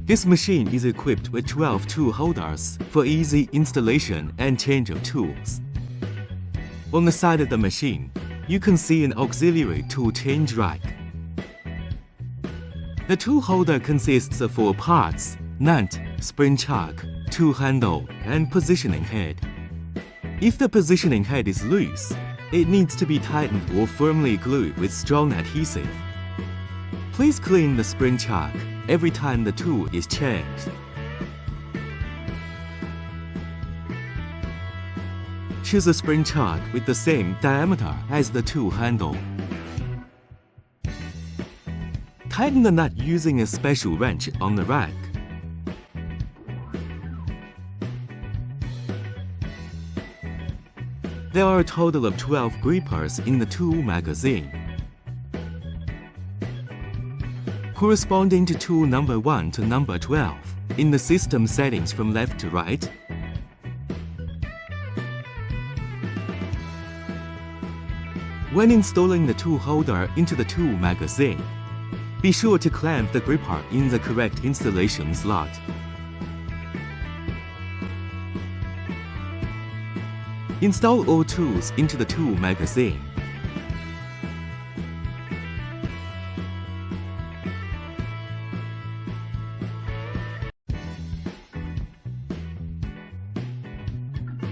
This machine is equipped with 12 tool holders for easy installation and change of tools. On the side of the machine, you can see an auxiliary tool change rack. The tool holder consists of 4 parts: nut, spring chuck, tool handle, and positioning head. If the positioning head is loose, it needs to be tightened or firmly glued with strong adhesive. Please clean the spring chuck every time the tool is changed. Choose a spring chuck with the same diameter as the tool handle. Tighten the nut using a special wrench on the rack. There are a total of 12 grippers in the tool magazine. Corresponding to tool number 1 to number 12 in the system settings from left to right. When installing the tool holder into the tool magazine, be sure to clamp the gripper in the correct installation slot. Install all tools into the tool magazine.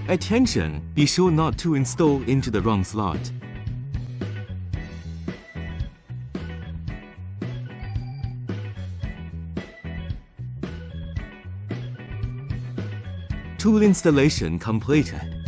Attention! Be sure not to install into the wrong slot. Tool installation completed.